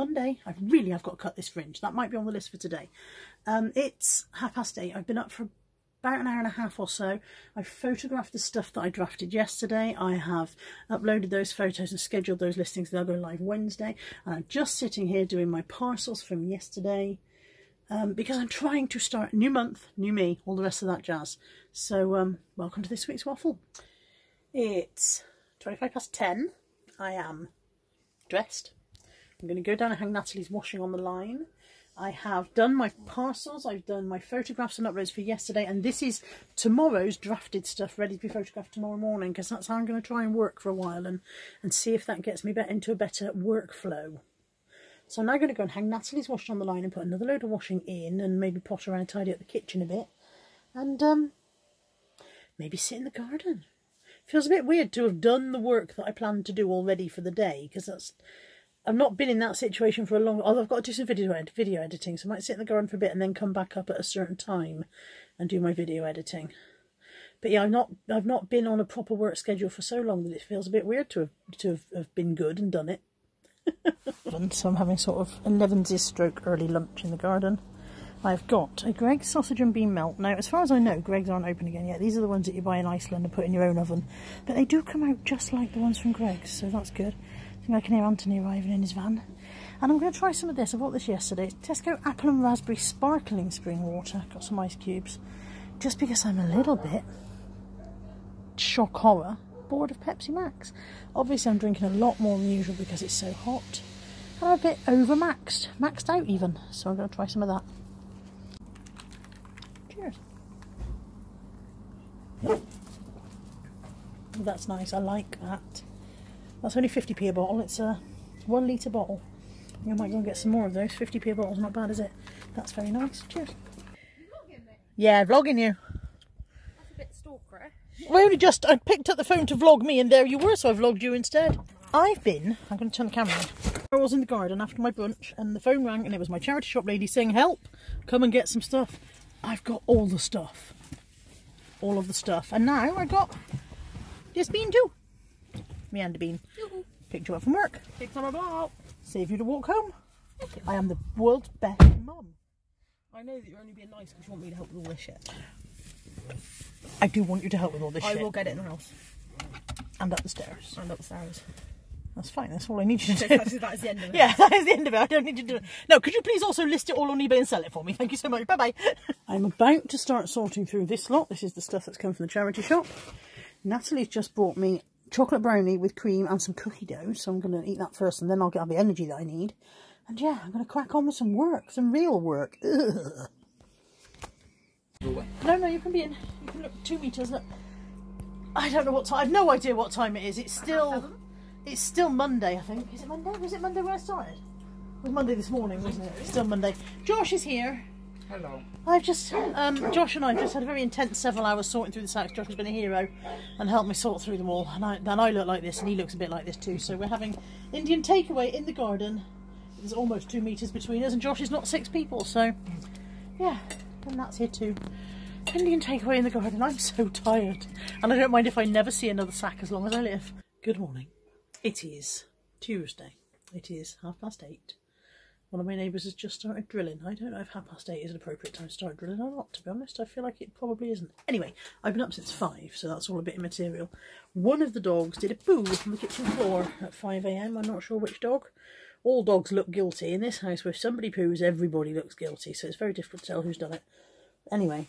Monday. I really have got to cut this fringe. That might be on the list for today. It's 8:30. I've been up for about an hour and a half or so. I've photographed the stuff that I drafted yesterday. I have uploaded those photos and scheduled those listings. They'll go live Wednesday. And I'm just sitting here doing my parcels from yesterday because I'm trying to start new month, new me, all the rest of that jazz. So welcome to this week's waffle. It's 10:25. I am dressed. I'm going to go down and hang Natalie's washing on the line. I have done my parcels, I've done my photographs and uploads for yesterday, and this is tomorrow's drafted stuff ready to be photographed tomorrow morning, because that's how I'm going to try and work for a while and see if that gets me into a better workflow. So I'm now going to go and hang Natalie's washing on the line and put another load of washing in, and maybe potter around and tidy up the kitchen a bit, and maybe sit in the garden. Feels a bit weird to have done the work that I planned to do already for the day, because I've not been in that situation for a long... Although I've got to do some video editing, so I might sit in the garden for a bit and then come back up at a certain time and do my video editing. But yeah, I've not been on a proper work schedule for so long that it feels a bit weird to have been good and done it. So I'm having sort of 11's stroke early lunch in the garden. I've got a Greggs sausage and bean melt. Now, as far as I know, Greggs aren't open again yet. These are the ones that you buy in Iceland and put in your own oven. But they do come out just like the ones from Greggs, so that's good. I think I can hear Anthony arriving in his van. And I'm going to try some of this. I bought this yesterday. It's Tesco apple and raspberry sparkling spring water. Got some ice cubes. Just because I'm a little bit, shock horror, bored of Pepsi Max. Obviously I'm drinking a lot more than usual because it's so hot. And I'm a bit over-maxed. Maxed out even. So I'm going to try some of that. Cheers. Oh, that's nice. I like that. That's only 50p a bottle. It's a 1 litre bottle. I might go and get some more of those. 50p a bottle's not bad, is it? That's very nice. Cheers. Vlogging me? Yeah, vlogging you. That's a bit stalkerish. Well, I picked up the phone to vlog me and there you were, so I vlogged you instead. I'm going to turn the camera on. I was in the garden after my brunch and the phone rang and it was my charity shop lady saying, help, come and get some stuff. I've got all the stuff. All of the stuff. And now I got this bean too. Me and the bean. Picked you up from work. Picked on my block. Save you to walk home. I am the world's best mum. I know that you're only being nice because you want me to help with all this shit. I do want you to help with all this shit. I will get it in the house. And up the stairs. And up the stairs. That's fine, that's all I need you to do. That is the end of it. Yeah, that is the end of it. I don't need you to do it. No, could you please also list it all on eBay and sell it for me? Thank you so much. Bye-bye. I'm about to start sorting through this lot. This is the stuff that's come from the charity shop. Natalie's just brought me chocolate brownie with cream and some cookie dough, so I'm going to eat that first and then I'll get the energy that I need. And yeah, I'm going to crack on with some work, some real work. Ugh. No, you can be in. You can look 2 meters. Look. I don't know what time. I've no idea what time it is. It's still Monday, I think. Is it Monday? Was it Monday when I started? It was Monday this morning, wasn't it? It's still Monday. Josh is here. Hello. I've just, Josh and I have just had a very intense several hours sorting through the sacks. Josh has been a hero and helped me sort through them all. And I look like this and he looks a bit like this too. So we're having Indian takeaway in the garden. There's almost 2 meters between us and Josh is not 6 people. So yeah, and that's here too. Indian takeaway in the garden. I'm so tired. And I don't mind if I never see another sack as long as I live. Good morning. It is Tuesday. It is 8:30. One of my neighbours has just started drilling. I don't know if 8:30 is an appropriate time to start drilling or not, to be honest. I feel like it probably isn't. Anyway, I've been up since 5, so that's all a bit immaterial. One of the dogs did a poo on the kitchen floor at 5 AM. I'm not sure which dog. All dogs look guilty. In this house, where somebody poos, everybody looks guilty, so it's very difficult to tell who's done it. Anyway,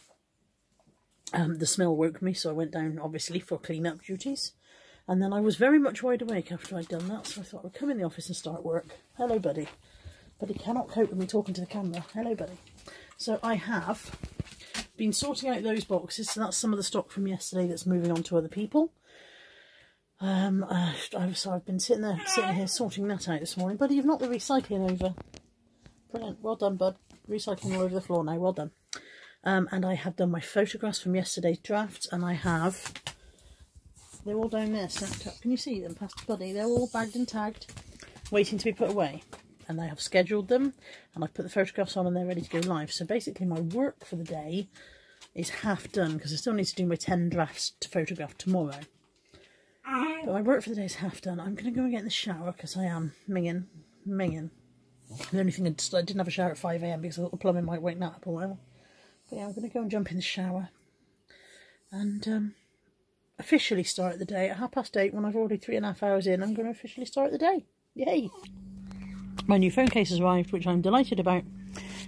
the smell woke me, so I went down, obviously, for clean-up duties. And then I was very much wide awake after I'd done that, so I thought I'd come in the office and start work. Hello, buddy. But he cannot cope with me talking to the camera. Hello, buddy. So I have been sorting out those boxes. So that's some of the stock from yesterday that's moving on to other people. So I've been sitting here sorting that out this morning. Buddy, you've knocked the recycling over. Brilliant. Well done, bud. Recycling all over the floor now. Well done. And I have done my photographs from yesterday's drafts. And I have... They're all down there stacked up. Can you see them past Buddy? They're all bagged and tagged, waiting to be put away. And I have scheduled them, and I've put the photographs on and they're ready to go live. So basically my work for the day is half done, because I still need to do my 10 drafts to photograph tomorrow. But my work for the day is half done. I'm going to go and get in the shower, because I am minging. The only thing I didn't have a shower at 5 AM because I thought the plumbing might wake that up or whatever. But yeah, I'm going to go and jump in the shower and officially start the day at 8:30 when I've already 3.5 hours in. I'm going to officially start the day. Yay! My new phone case has arrived, which I'm delighted about,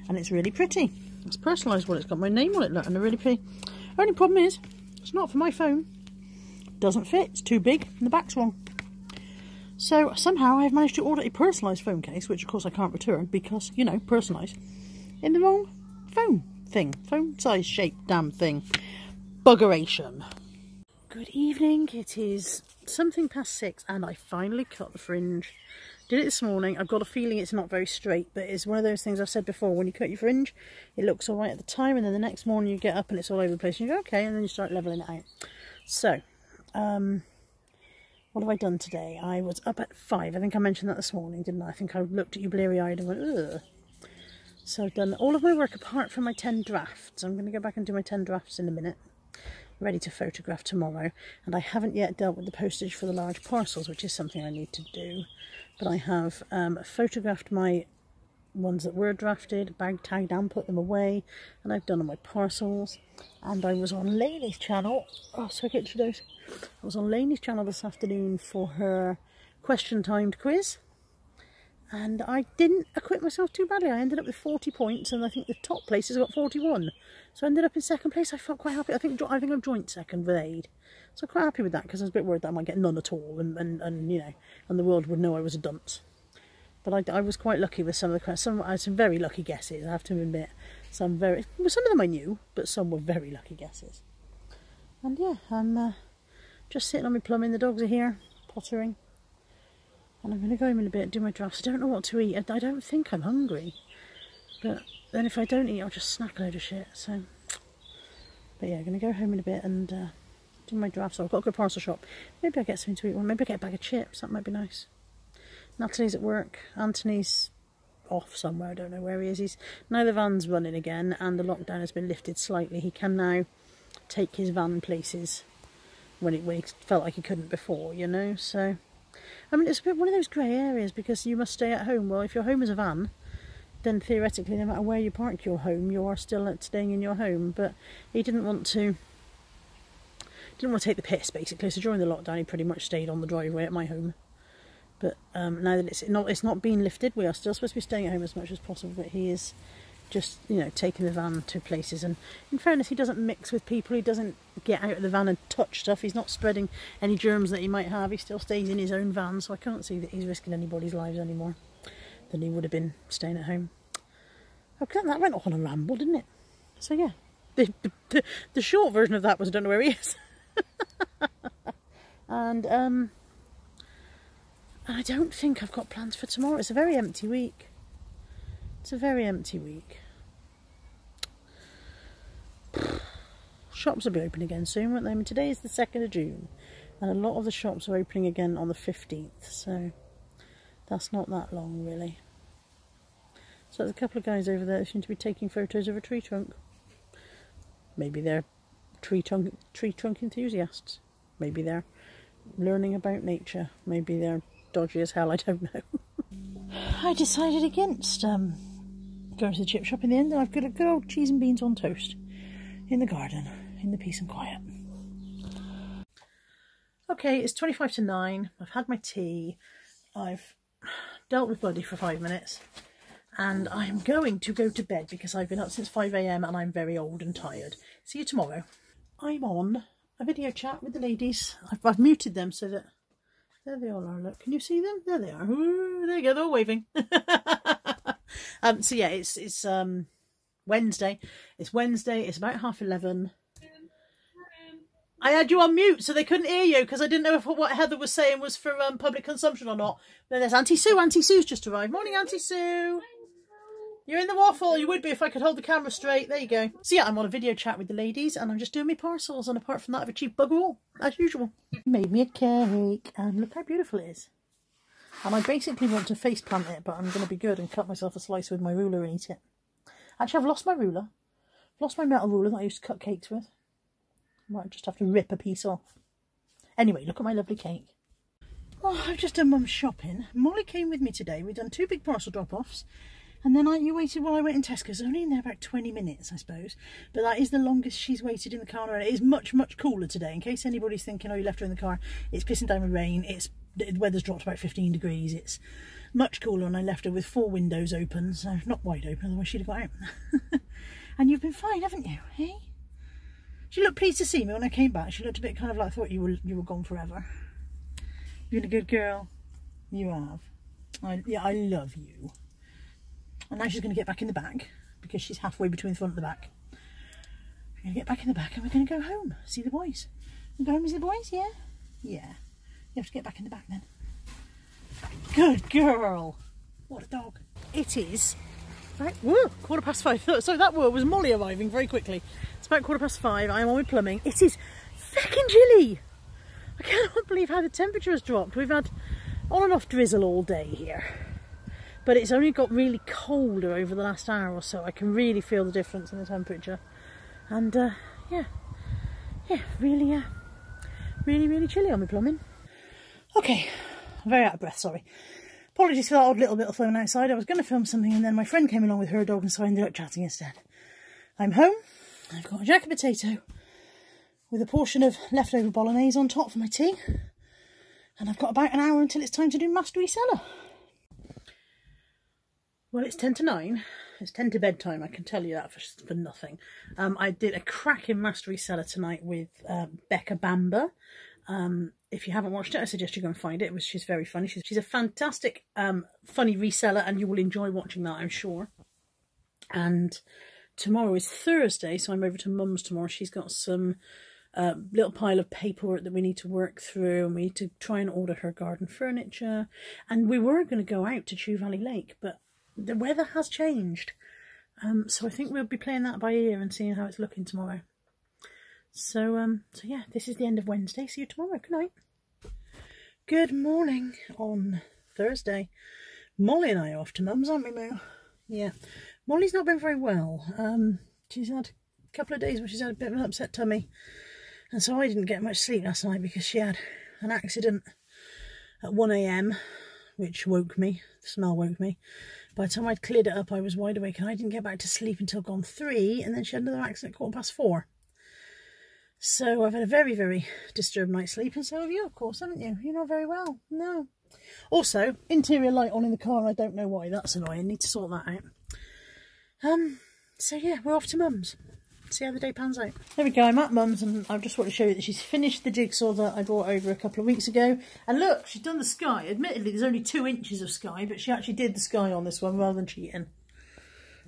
and it's really pretty. It's personalised. Well, it's got my name on it, look, and they're really pretty. Only problem is, it's not for my phone. It doesn't fit. It's too big, and the back's wrong. So somehow I've managed to order a personalised phone case, which of course I can't return because, you know, personalised, in the wrong phone thing, phone size shape damn thing. Buggeration. Good evening. It is something past 6 and I finally cut the fringe. Did it this morning. I've got a feeling it's not very straight, but it's one of those things I've said before. When you cut your fringe, it looks alright at the time, and then the next morning you get up and it's all over the place and you go, okay, and then you start levelling it out. So, what have I done today? I was up at 5. I think I mentioned that this morning, didn't I? I think I looked at you bleary-eyed and went, ugh. So I've done all of my work apart from my 10 drafts. I'm going to go back and do my 10 drafts in a minute. Ready to photograph tomorrow. And I haven't yet dealt with the postage for the large parcels, which is something I need to do. But I have photographed my ones that were drafted, bag tagged and put them away. And I've done all my parcels. And I was on Lainey's channel. Oh, so get to those. I was on Lainey's channel this afternoon for her question timed quiz. And I didn't acquit myself too badly. I ended up with 40 points, and I think the top place has got 41. So I ended up in second place. I felt quite happy. I think I'm joint second with Aid. So I'm quite happy with that, because I was a bit worried that I might get none at all, and you know, and the world would know I was a dunce. But I was quite lucky with some of the questions. I had some very lucky guesses, I have to admit. Some of them I knew, but some were very lucky guesses. And yeah, I'm just sitting on my plumbing. The dogs are here, pottering. And I'm going to go home in a bit, do my drafts. I don't know what to eat. I don't think I'm hungry. But then if I don't eat, I'll just snack a load of shit. So, but yeah, I'm going to go home in a bit and do my drafts. I've got to go to a parcel shop. Maybe I get something to eat. Or maybe I get a bag of chips. That might be nice. Natalie's at work. Anthony's off somewhere. I don't know where he is. Now the van's running again and the lockdown has been lifted slightly. He can now take his van places when he felt like he couldn't before, you know. So, I mean, it's a bit one of those grey areas because you must stay at home. Well, if your home is a van, then theoretically, no matter where you park your home, you are still staying in your home. But he didn't want to take the piss, basically. So during the lockdown, he pretty much stayed on the driveway at my home. But now that it's not being lifted, we are still supposed to be staying at home as much as possible. But he is just, you know, taking the van to places. And in fairness, he doesn't mix with people. He doesn't get out of the van and touch stuff. He's not spreading any germs that he might have. He still stays in his own van. So I can't see that he's risking anybody's lives any more than he would have been staying at home. Okay, that went off on a ramble, didn't it? So yeah, the short version of that was I don't know where he is. And I don't think I've got plans for tomorrow. It's a very empty week. It's a very empty week. Shops will be open again soon, won't they? I mean, today is the 2nd of June, and a lot of the shops are opening again on the 15th, so that's not that long, really. So there's a couple of guys over there that seem to be taking photos of a tree trunk. Maybe they're tree trunk enthusiasts. Maybe they're learning about nature. Maybe they're dodgy as hell, I don't know. I decided against going to the chip shop in the end, and I've got a good old cheese and beans on toast in the garden, in the peace and quiet. Okay, it's 25 to 9. I've had my tea. I've dealt with Buddy for 5 minutes. And I'm going to go to bed because I've been up since 5 AM and I'm very old and tired. See you tomorrow. I'm on a video chat with the ladies. I've muted them so that... There they all are, look. Can you see them? There they are. Ooh, there you go, they're all waving. So yeah, it's Wednesday. It's Wednesday, it's about 11:30. I had you on mute so they couldn't hear you because I didn't know if what Heather was saying was for public consumption or not. Then there's Auntie Sue. Auntie Sue's just arrived. Morning, Auntie Sue. You're in the waffle. You would be if I could hold the camera straight. There you go. So yeah, I'm on a video chat with the ladies and I'm just doing my parcels. And apart from that, I've achieved bugger all, as usual. Made me a cake and look how beautiful it is. And I basically want to face plant it, but I'm going to be good and cut myself a slice with my ruler and eat it. Actually, I've lost my ruler. I've lost my metal ruler that I used to cut cakes with. I might just have to rip a piece off. Anyway, look at my lovely cake. Oh, I've just done Mum's shopping. Molly came with me today. We've done 2 big parcel drop-offs. And then you waited while I went in Tesco's. Only in there about 20 minutes, I suppose. But that is the longest she's waited in the car. And it is much, much cooler today. In case anybody's thinking, oh, you left her in the car. It's pissing down with rain. The weather's dropped about 15 degrees. It's much cooler, and I left her with 4 windows open. So not wide open, otherwise she'd have got out. And you've been fine, haven't you? Hey? She looked pleased to see me when I came back. She looked a bit kind of like, I thought you were gone forever. You've been a good girl. You have. I love you. And now she's going to get back in the back, because she's halfway between the front and the back. We're going to get back in the back and we're going to go home. See the boys. You go home and see the boys? Yeah? Yeah. You have to get back in the back then. Good girl. What a dog. It is about 5:15. So that was Molly arriving very quickly. It's about 5:15. I am on with plumbing. It is feckin' chilly. I cannot believe how the temperature has dropped. We've had on and off drizzle all day here. But it's only got really colder over the last hour or so. I can really feel the difference in the temperature. And yeah, really chilly on my plumbing. Okay, I'm very out of breath, sorry. Apologies for that odd little bit of phone outside. I was going to film something and then my friend came along with her dog, and so I ended up chatting instead. I'm home. I've got a jacket potato with a portion of leftover bolognese on top for my tea. And I've got about an hour until it's time to do Master Reseller. Well, it's 10 to 9. It's 10 to bedtime, I can tell you that for nothing. I did a cracking Master Reseller tonight with Becca Bamba. If you haven't watched it, I suggest you go and find it. She's very funny. She's a fantastic, funny reseller, and you will enjoy watching that, I'm sure. And tomorrow is Thursday, so I'm over to Mum's tomorrow. She's got some little pile of paperwork that we need to work through, and we need to try and order her garden furniture. And we were going to go out to Chew Valley Lake, but the weather has changed. So I think we'll be playing that by ear and seeing how it's looking tomorrow. So yeah, this is the end of Wednesday. See you tomorrow. Good night. Good morning on Thursday. Molly and I are off to Mum's, aren't we, Moo? Yeah. Molly's not been very well. She's had a couple of days where she's had a bit of an upset tummy. And so I didn't get much sleep last night because she had an accident at 1 AM, which woke me. The smell woke me. By the time I'd cleared it up, I was wide awake, and I didn't get back to sleep until gone 3, and then she had another accident at 4:15. So I've had a very, very disturbed night's sleep, and so have you, of course, haven't you? You're not very well. No. Also, interior light on in the car. I don't know why. That's annoying. Need to sort that out. So yeah, we're off to Mum's. See how the day pans out. There we go, I'm at Mum's, and I just want to show you that she's finished the jigsaw that I brought over a couple of weeks ago. And look, she's done the sky. Admittedly, there's only 2 inches of sky, but she actually did the sky on this one rather than cheating.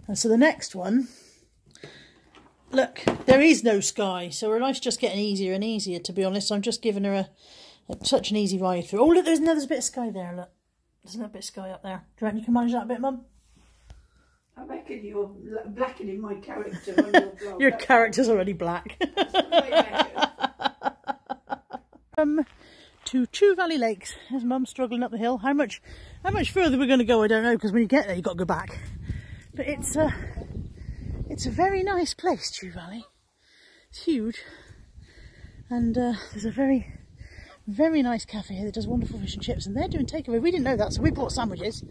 And so the next one, look, there is no sky, so her life's just getting easier and easier, to be honest. I'm just giving her such an easy ride through. Oh, look, there's a bit of sky there, look. There's a little bit of sky up there. Do you reckon you can manage that a bit, Mum? I reckon you're blackening my character on your blog. Your character's already black. To Chew Valley Lakes. There's Mum struggling up the hill. How much further we're going to go, I don't know, because when you get there, you've got to go back. But it's a very nice place, Chew Valley. It's huge, and there's a very, very nice cafe here that does wonderful fish and chips, and they're doing takeaway. We didn't know that, so we bought sandwiches.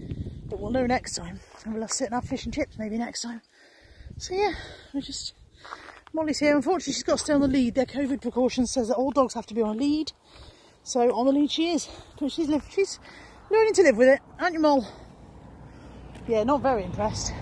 But we'll know next time, and we'll sit and have fish and chips maybe next time. So yeah, Molly's here. Unfortunately, she's got to stay on the lead. Their COVID precautions says that all dogs have to be on a lead. So on the lead she is. But she's learning to live with it, aren't you, Moll? Yeah, not very impressed.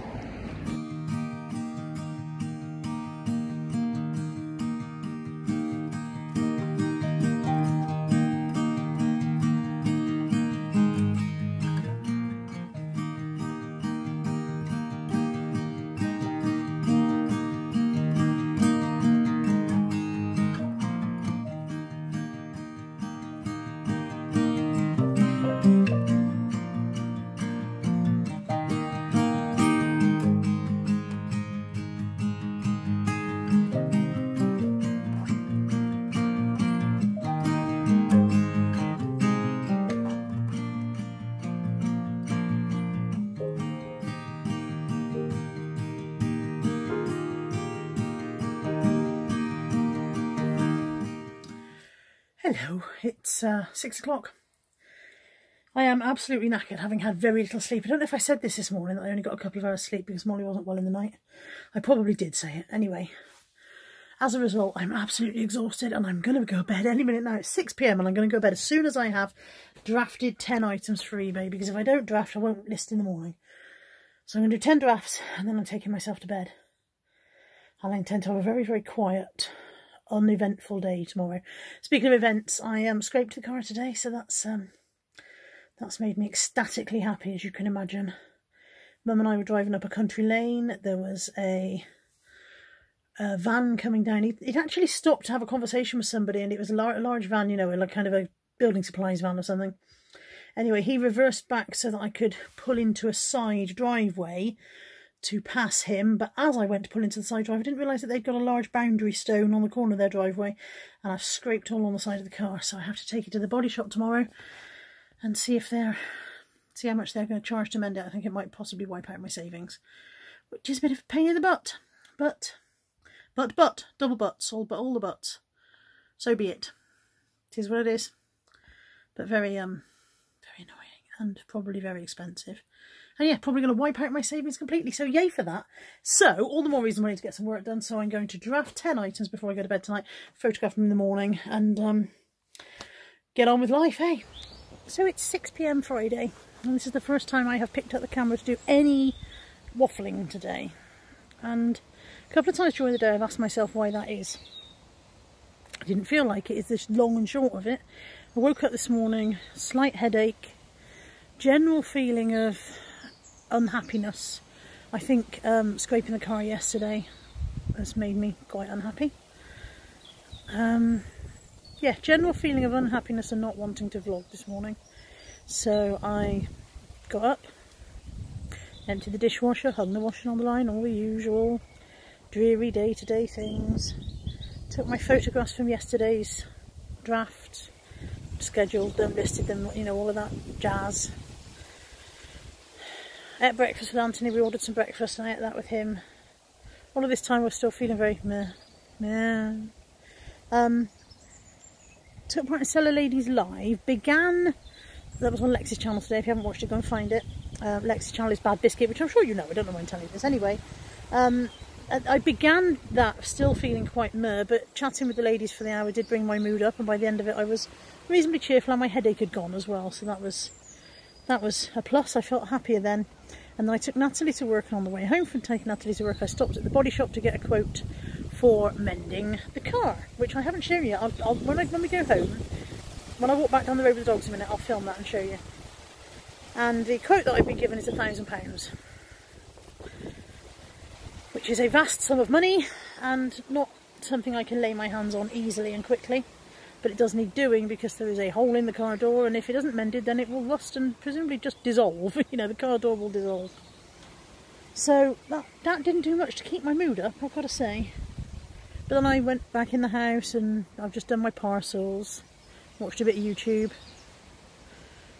Hello, it's 6 o'clock. I am absolutely knackered, having had very little sleep. I don't know if I said this morning, that I only got a couple of hours sleep because Molly wasn't well in the night. I probably did say it. Anyway, as a result, I'm absolutely exhausted and I'm going to go to bed any minute now. It's 6 PM and I'm going to go to bed as soon as I have drafted 10 items for eBay, because if I don't draft, I won't list in the morning. So I'm going to do 10 drafts and then I'm taking myself to bed. And I intend to have a very, very quiet, uneventful day tomorrow. Speaking of events, I scraped the car today, so that's made me ecstatically happy, as you can imagine. Mum and I were driving up a country lane. There was a van coming down. He'd actually stopped to have a conversation with somebody, and it was a large van, you know, like kind of a building supplies van or something. Anyway, he reversed back so that I could pull into a side driveway to pass him, but as I went to pull into the side drive, I didn't realise that they'd got a large boundary stone on the corner of their driveway, and I've scraped all on the side of the car, so I have to take it to the body shop tomorrow and see how much they're going to charge to mend it. I think it might possibly wipe out my savings, which is a bit of a pain in the butt, but double butts, all the butts. So be it. It is what it is, but very annoying and probably very expensive. And yeah, probably going to wipe out my savings completely, so yay for that. So, all the more reason I need to get some work done, so I'm going to draft 10 items before I go to bed tonight, photograph them in the morning, and get on with life, eh? So it's 6 PM Friday, and this is the first time I have picked up the camera to do any waffling today. And a couple of times during the day I've asked myself why that is. I didn't feel like it, is this long and short of it. I woke up this morning, slight headache, general feeling of unhappiness. I think scraping the car yesterday has made me quite unhappy. Yeah, general feeling of unhappiness and not wanting to vlog this morning. So I got up, emptied the dishwasher, hung the washing on the line, all the usual dreary day-to-day things. Took my photographs from yesterday's draft, scheduled them, listed them, you know, all of that jazz. Ate breakfast with Anthony. We ordered some breakfast and I ate that with him. All of this time we're still feeling very meh. Took part in Seller Ladies Live. That was on Lexi's channel today. If you haven't watched it, go and find it. Lexi's channel is Bad Biscuit, which I'm sure you know. I don't know why I'm telling you this. Anyway, I began that still feeling quite meh, but chatting with the ladies for the hour did bring my mood up, and by the end of it I was reasonably cheerful and my headache had gone as well, so that was a plus. I felt happier then. And then I took Natalie to work, and on the way home from taking Natalie to work I stopped at the body shop to get a quote for mending the car, which I haven't shown you. When we go home, when I walk back down the road with the dogs in a minute, I'll film that and show you. And the quote that I've been given is £1,000, which is a vast sum of money and not something I can lay my hands on easily and quickly. But it does need doing because there is a hole in the car door, and if it isn't mended then it will rust and presumably just dissolve. You know, the car door will dissolve. So that didn't do much to keep my mood up, I've got to say. But then I went back in the house and I've just done my parcels, watched a bit of YouTube,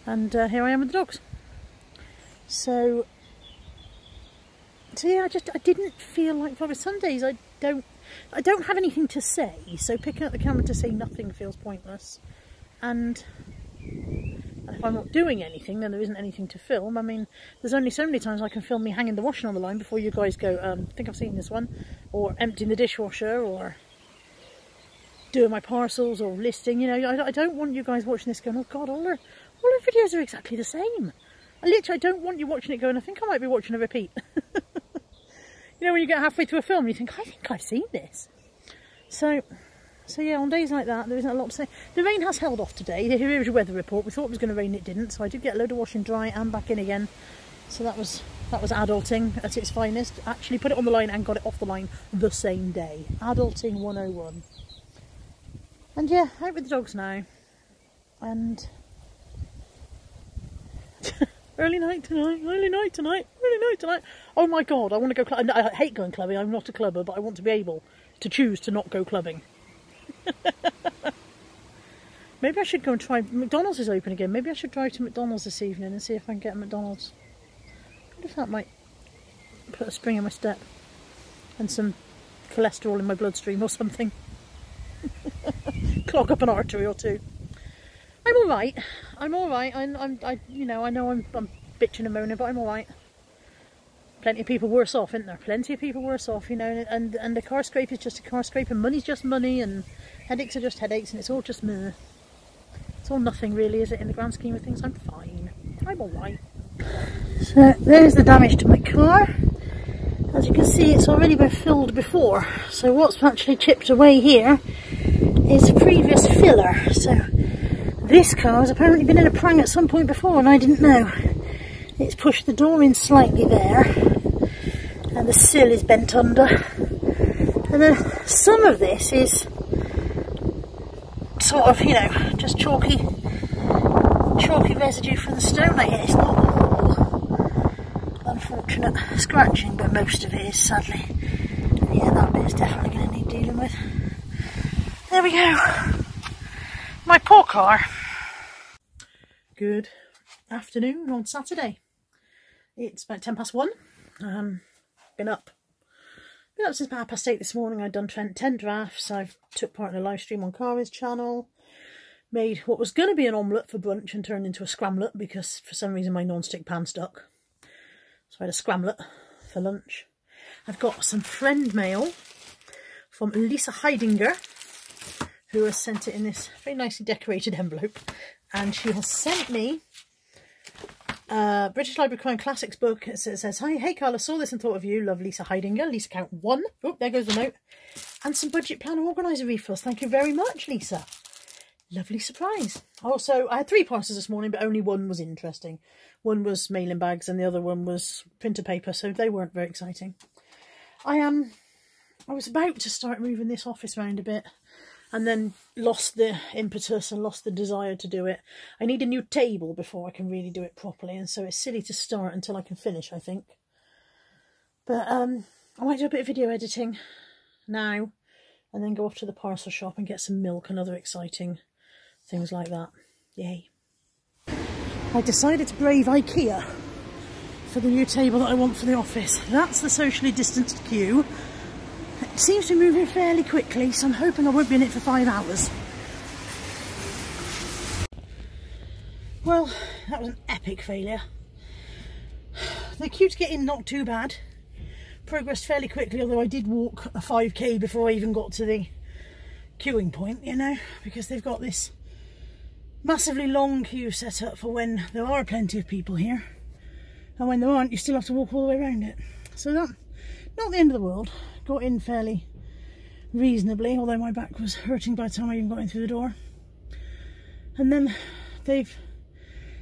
and here I am with the dogs. So yeah, I didn't feel like vlogging. Some days I don't have anything to say, so picking up the camera to say nothing feels pointless. And if I'm not doing anything, then there isn't anything to film. I mean, there's only so many times I can film me hanging the washing on the line before you guys go, I think I've seen this one, or emptying the dishwasher, or doing my parcels, or listing. You know, I don't want you guys watching this going, oh God, all her videos are exactly the same. I don't want you watching it going, I think I might be watching a repeat. You know, when you get halfway through a film, you think, I think I've seen this. So yeah, on days like that, there isn't a lot to say. The rain has held off today. Here is your weather report. We thought it was going to rain, it didn't. So I did get a load of washing dry and back in again. So that was adulting at its finest. Actually put it on the line and got it off the line the same day. Adulting 101. And yeah, out with the dogs now. And early night tonight. Oh my God, I want to go clubbing. I hate going clubbing. I'm not a clubber, but I want to be able to choose to not go clubbing. Maybe I should go and try. McDonald's is open again. Maybe I should drive to McDonald's this evening and see if I can get a McDonald's. I wonder if that might put a spring in my step and some cholesterol in my bloodstream or something. Clog up an artery or two. I will all right. I'm all right. You know, I know I'm bitching and moaning, but I'm all right. Plenty of people worse off, isn't there? Plenty of people worse off, you know. And the car scrape is just a car scrape, and money's just money, and headaches are just headaches, and it's all just meh. It's all nothing, really, is it? In the grand scheme of things, I'm fine. I'm all right. So there's the damage to my car. As you can see, it's already been filled before. So what's actually chipped away here is previous filler. So this car has apparently been in a prang at some point before, and I didn't know. It's pushed the door in slightly there, and the sill is bent under. And then some of this is sort of, you know, just chalky residue from the stone I hit. It's not all unfortunate scratching, but most of it is, sadly. Yeah, that bit is definitely going to need dealing with. There we go. My poor car. Good afternoon on Saturday. It's about 1:10. Been up since about 8:30 this morning. I'd done 10 drafts. I've took part in a live stream on Kara's channel. Made what was going to be an omelette for brunch and turned into a scramlet because for some reason my non-stick pan stuck. So I had a scramlet for lunch. I've got some friend mail from Lisa Heidinger, who has sent it in this very nicely decorated envelope. And she has sent me British Library Crime Classics book. It says, "Hi, hey Carla, saw this and thought of you. Love, Lisa Heidinger. Lisa count 1. Oh, there goes the note. And some budget planner organiser refills. Thank you very much, Lisa. Lovely surprise." Also, I had 3 parcels this morning, but only one was interesting. One was mailing bags and the other one was printer paper, so they weren't very exciting. I was about to start moving this office around a bit, and then lost the impetus and lost the desire to do it. I need a new table before I can really do it properly, and so it's silly to start until I can finish, I think. But I might do a bit of video editing now, and then go off to the parcel shop and get some milk and other exciting things like that. Yay. I decided to brave Ikea for the new table that I want for the office. That's the socially distanced queue. It seems to be moving fairly quickly, so I'm hoping I won't be in it for 5 hours. Well, that was an epic failure. The queue to get in, not too bad. Progressed fairly quickly, although I did walk a 5k before I even got to the queuing point, you know, because they've got this massively long queue set up for when there are plenty of people here. And when there aren't, you still have to walk all the way around it. So that, not the end of the world. Got in fairly reasonably, although my back was hurting by the time I even got in through the door. And then they've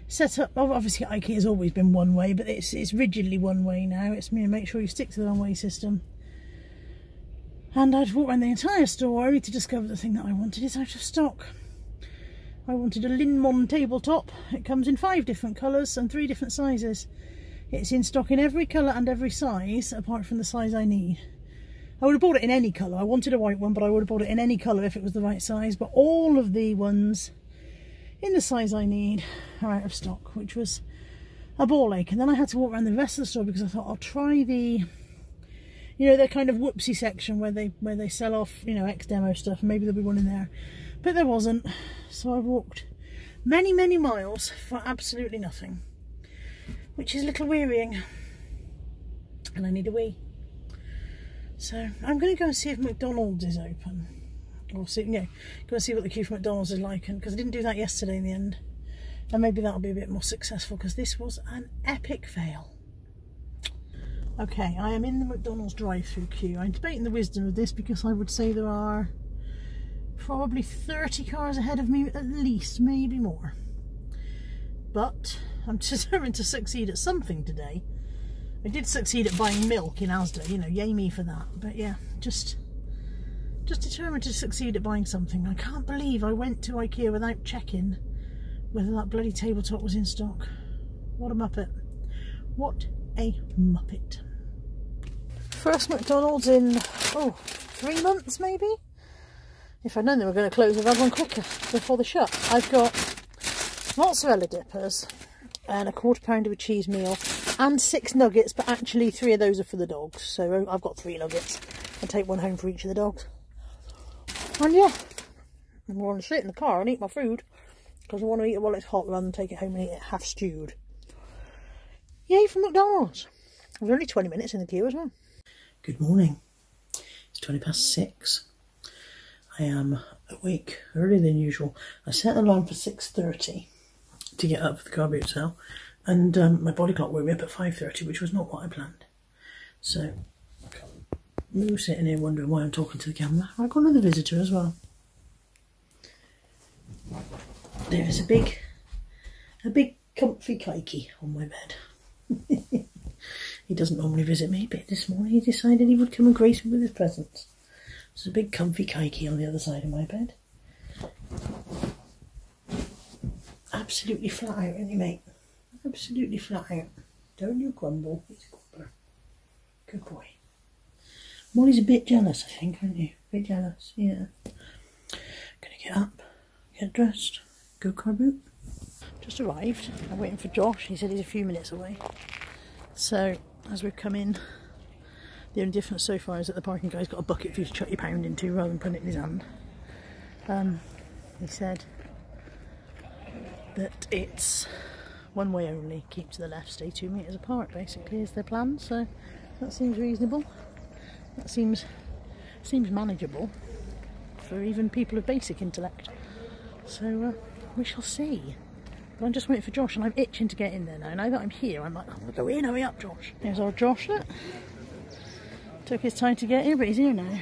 set up, obviously IKEA has always been one way, but it's rigidly one way now. It's, you know, make sure you stick to the one way system. And I'd walked around the entire store only to discover the thing that I wanted is out of stock. I wanted a Linmon tabletop. It comes in 5 different colours and 3 different sizes. It's in stock in every colour and every size, apart from the size I need. I would have bought it in any colour. I wanted a white one, but I would have bought it in any colour if it was the right size. But all of the ones in the size I need are out of stock, which was a ball ache. And then I had to walk around the rest of the store because I thought I'll try the, you know, their kind of whoopsie section where they sell off, you know, ex-demo stuff. Maybe there'll be one in there. But there wasn't. So I walked many, many miles for absolutely nothing, which is a little wearying. And I need a wee. So I'm going to go and see if McDonald's is open. Or see, yeah, go and see what the queue for McDonald's is like. Because I didn't do that yesterday in the end. And maybe that'll be a bit more successful because this was an epic fail. Okay, I am in the McDonald's drive-through queue. I'm debating the wisdom of this because I would say there are probably 30 cars ahead of me at least, maybe more. But I'm determined to succeed at something today. I did succeed at buying milk in Asda, you know, yay me for that. But yeah, just determined to succeed at buying something. I can't believe I went to Ikea without checking whether that bloody tabletop was in stock. What a muppet. What a muppet. First McDonald's in, 3 months maybe? If I'd known they were going to close, I'd have one quicker before they shut. I've got mozzarella dippers and a £1/4 of a cheese meal and 6 nuggets, but actually 3 of those are for the dogs. So I've got 3 nuggets. I'll take one home for each of the dogs. And yeah, I'm going to sit in the car and eat my food because I want to eat it while it's hot rather than take it home and eat it half stewed. Yay for McDonald's. We're only 20 minutes in the queue as well. Good morning. It's 6:20. I am awake earlier than usual. I set an alarm for 6:30 to get up for the car boot sale, and my body clock woke me up at 5:30, which was not what I planned. So we were sitting here wondering why I'm talking to the camera. I've got another visitor as well. There is a big comfy kikey on my bed. He doesn't normally visit me, but this morning he decided he would come and grace me with his presence. There's a big comfy kikey on the other side of my bed. Absolutely flat out, isn't he, mate? Absolutely flat out. Don't you grumble. He's a grumbler. Good boy. Molly's a bit jealous, I think, aren't you? A bit jealous, yeah. Gonna get up, get dressed, go car boot. Just arrived. I'm waiting for Josh. He said he's a few minutes away. So, as we've come in, the only difference so far is that the parking guy's got a bucket for you to chuck your pound into rather than putting it in his hand. He said that it's one way only, keep to the left, stay 2 metres apart, basically, is their plan. So, that seems reasonable. That seems manageable for even people of basic intellect. So, we shall see. But I'm just waiting for Josh, and I'm itching to get in there now. Now that I'm here, I'm like, I want to go in, hurry up, Josh. There's our Josh, look. Took his time to get here, but he's here now.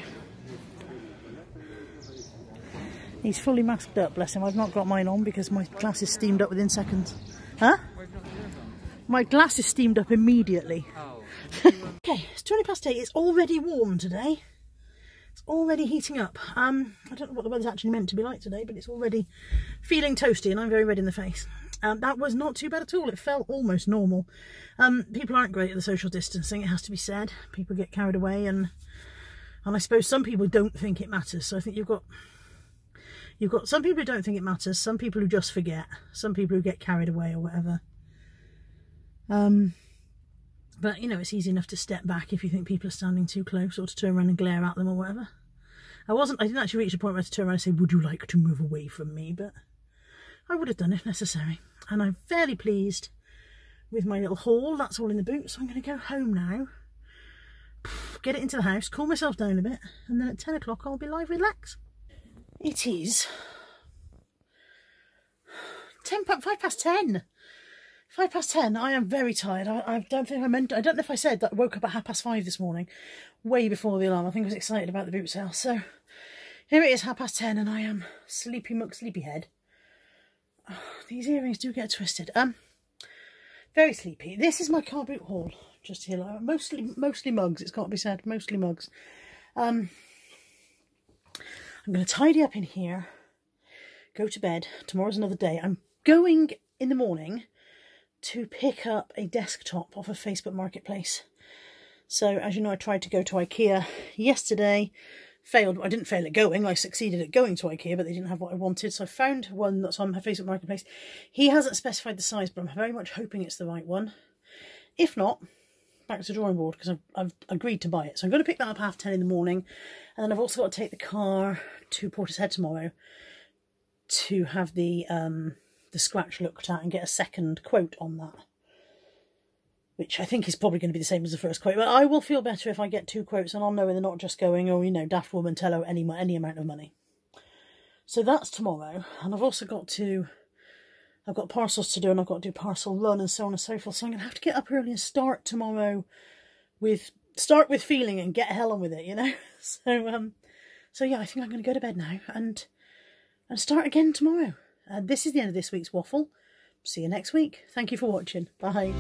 He's fully masked up, bless him. I've not got mine on because my glasses steamed up within seconds. Huh? My glasses steamed up immediately. Okay, it's 8:20. It's already warm today. It's already heating up. I don't know what the weather's actually meant to be like today, but it's already feeling toasty and I'm very red in the face. That was not too bad at all. It felt almost normal. People aren't great at the social distancing, it has to be said. People get carried away, and I suppose some people don't think it matters. So I think you've got some people who don't think it matters, some people who just forget, some people who get carried away or whatever. But, you know, it's easy enough to step back if you think people are standing too close, or to turn around and glare at them or whatever. I didn't actually reach the point where I had to turn around and say, would you like to move away from me? But I would have done if necessary. And I'm fairly pleased with my little haul. That's all in the boot. So I'm going to go home now, get it into the house, cool myself down a bit, and then at 10 o'clock I'll be live with Lex. It is 5:10. 5:10. I am very tired. I don't know if I said that I woke up at 5:30 this morning, way before the alarm. I think I was excited about the boot sale. So here it is, 10:30, and I am sleepyhead. Oh, these earrings do get twisted. Very sleepy. This is my car boot haul. Just here, like, mostly mugs. It's got to be said, mostly mugs. I'm going to tidy up in here, go to bed. Tomorrow's another day. I'm going in the morning to pick up a desktop off of Facebook Marketplace. So, as you know, I tried to go to Ikea yesterday, failed. I didn't fail at going, I succeeded at going to Ikea, but they didn't have what I wanted. So I found one that's on Facebook Marketplace. He hasn't specified the size, but I'm very much hoping it's the right one. If not, back to the drawing board, because I've agreed to buy it. So I'm going to pick that up 10:30 in the morning, and then I've also got to take the car to Portishead tomorrow to have the scratch looked at and get a second quote on that, which I think is probably going to be the same as the first quote. But I will feel better if I get 2 quotes, and I'll know they're not just going, oh, you know, daft woman, tell her any amount of money. So that's tomorrow, and I've got parcels to do, and I've got to do parcel run and so on and so forth. So I'm going to have to get up early and start tomorrow start with feeling and get hell on with it, you know. So yeah, I think I'm going to go to bed now and start again tomorrow. This is the end of this week's waffle. See you next week. Thank you for watching. Bye.